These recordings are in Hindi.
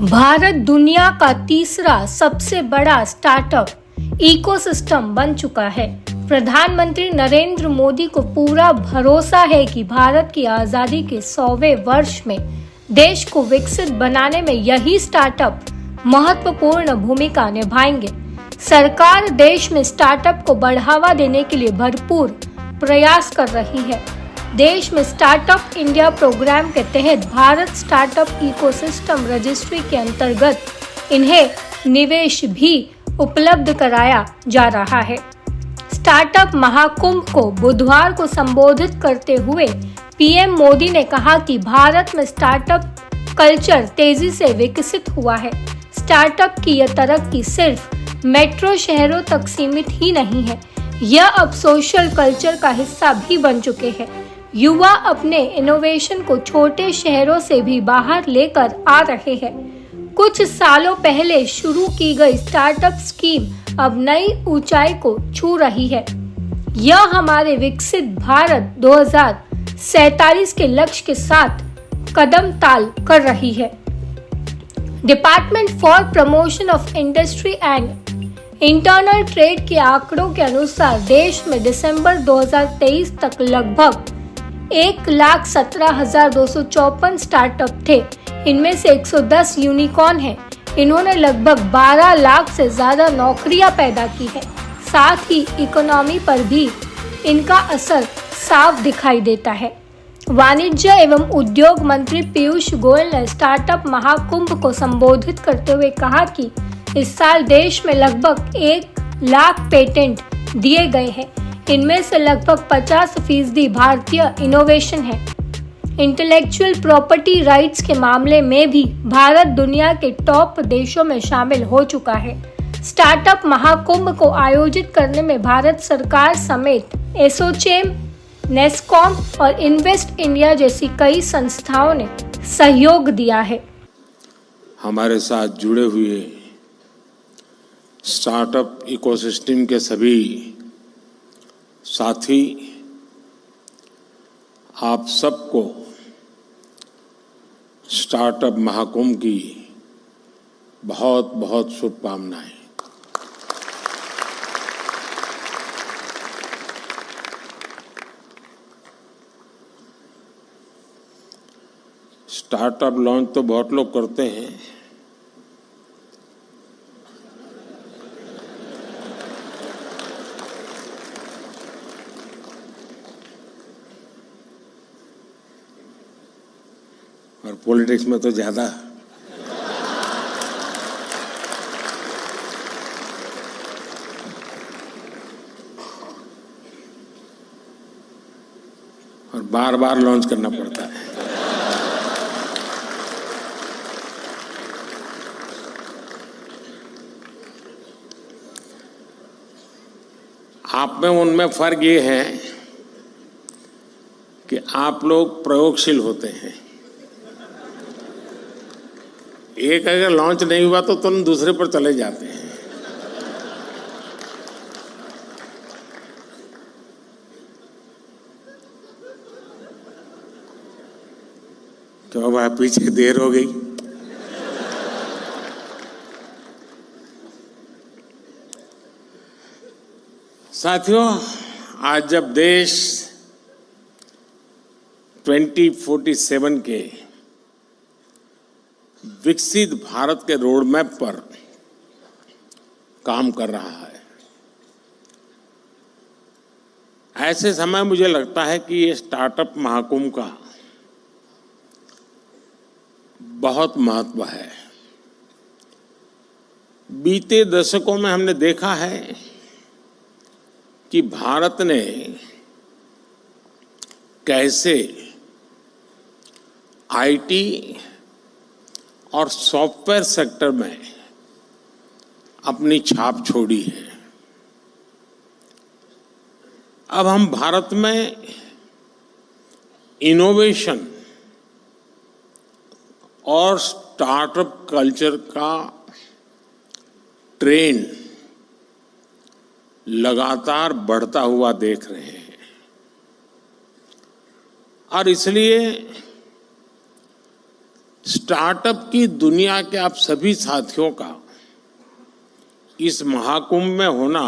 भारत दुनिया का तीसरा सबसे बड़ा स्टार्टअप इकोसिस्टम बन चुका है। प्रधानमंत्री नरेंद्र मोदी को पूरा भरोसा है कि भारत की आजादी के 100वें वर्ष में देश को विकसित बनाने में यही स्टार्टअप महत्वपूर्ण भूमिका निभाएंगे। सरकार देश में स्टार्टअप को बढ़ावा देने के लिए भरपूर प्रयास कर रही है। देश में स्टार्टअप इंडिया प्रोग्राम के तहत भारत स्टार्टअप इकोसिस्टम रजिस्ट्री के अंतर्गत इन्हें निवेश भी उपलब्ध कराया जा रहा है। स्टार्टअप महाकुंभ को बुधवार को संबोधित करते हुए पीएम मोदी ने कहा कि भारत में स्टार्टअप कल्चर तेजी से विकसित हुआ है। स्टार्टअप की यह तरक्की सिर्फ मेट्रो शहरों तक सीमित ही नहीं है, यह अब सोशल कल्चर का हिस्सा भी बन चुके हैं। युवा अपने इनोवेशन को छोटे शहरों से भी बाहर लेकर आ रहे हैं। कुछ सालों पहले शुरू की गई स्टार्टअप स्कीम अब नई ऊंचाई को छू रही है। यह हमारे विकसित भारत 2047 के लक्ष्य के साथ कदम ताल कर रही है। Department for promotion of industry and internal trade के आंकड़ों के अनुसार देश में दिसंबर 2023 तक लगभग 1,17,254 स्टार्टअप थे। इनमें से 110 यूनिकॉर्न हैं। इन्होंने लगभग 12 लाख से ज्यादा नौकरियां पैदा की है। साथ ही इकोनॉमी पर भी इनका असर साफ दिखाई देता है। वाणिज्य एवं उद्योग मंत्री पीयूष गोयल ने स्टार्टअप महाकुंभ को संबोधित करते हुए कहा कि इस साल देश में लगभग 1 लाख पेटेंट दिए गए हैं। इनमें से लगभग 50% भारतीय इनोवेशन है। इंटेलेक्चुअल प्रॉपर्टी राइट्स के मामले में भी भारत दुनिया के टॉप देशों में शामिल हो चुका है। स्टार्टअप महाकुंभ को आयोजित करने में भारत सरकार समेत एसोचैम, नेस्कॉम और इन्वेस्ट इंडिया जैसी कई संस्थाओं ने सहयोग दिया है। हमारे साथ जुड़े हुए स्टार्टअप इकोसिस्टम के सभी साथी, आप सबको स्टार्टअप महाकुंभ की बहुत बहुत शुभकामनाएं। स्टार्टअप लॉन्च तो बहुत लोग करते हैं, और पॉलिटिक्स में तो ज्यादा। और बार बार लॉन्च करना पड़ता है। आप में उनमें फर्क ये है कि आप लोग प्रयोगशील होते हैं। एक अगर लॉन्च नहीं हुआ तो तुम दूसरे पर चले जाते हैं। तो अब आप पीछे देर हो गई। साथियों, आज जब देश 2047 के विकसित भारत के रोड मैप पर काम कर रहा है, ऐसे समय मुझे लगता है कि ये स्टार्टअप महाकुंभ का बहुत महत्व है। बीते दशकों में हमने देखा है कि भारत ने कैसे आईटी और सॉफ्टवेयर सेक्टर में अपनी छाप छोड़ी है। अब हम भारत में इनोवेशन और स्टार्टअप कल्चर का ट्रेंड लगातार बढ़ता हुआ देख रहे हैं और इसलिए स्टार्टअप की दुनिया के आप सभी साथियों का इस महाकुंभ में होना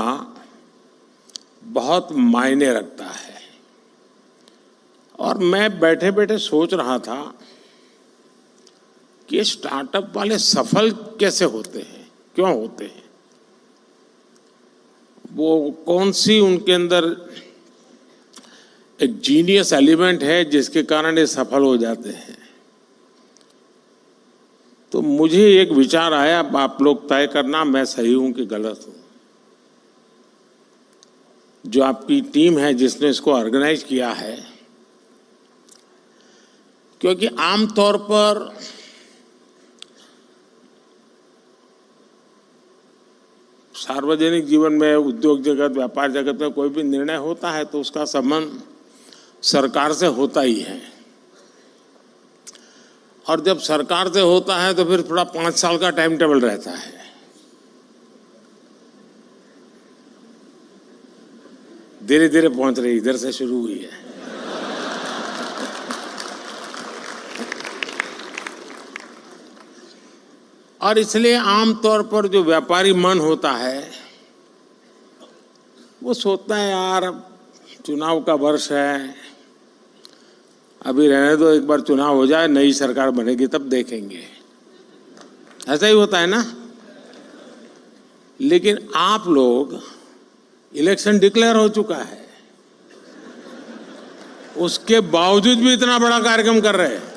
बहुत मायने रखता है। और मैं बैठे बैठे सोच रहा था कि स्टार्टअप वाले सफल कैसे होते हैं, क्यों होते हैं, वो कौन सी उनके अंदर एक जीनियस एलिमेंट है जिसके कारण ये सफल हो जाते हैं। तो मुझे एक विचार आया, आप लोग तय करना मैं सही हूं कि गलत हूं। जो आपकी टीम है जिसने इसको ऑर्गेनाइज किया है, क्योंकि आमतौर पर सार्वजनिक जीवन में, उद्योग जगत, व्यापार जगत में कोई भी निर्णय होता है तो उसका संबंध सरकार से होता ही है। और जब सरकार से होता है तो फिर थोड़ा 5 साल का टाइम टेबल रहता है। धीरे धीरे पहुंच रही, इधर से शुरू हुई है। और इसलिए आमतौर पर जो व्यापारी मन होता है वो सोचता है यार चुनाव का वर्ष है, अभी रहने दो, एक बार चुनाव हो जाए, नई सरकार बनेगी तब देखेंगे। ऐसा ही होता है ना। लेकिन आप लोग, इलेक्शन डिक्लेयर हो चुका है, उसके बावजूद भी इतना बड़ा कार्यक्रम कर रहे हैं।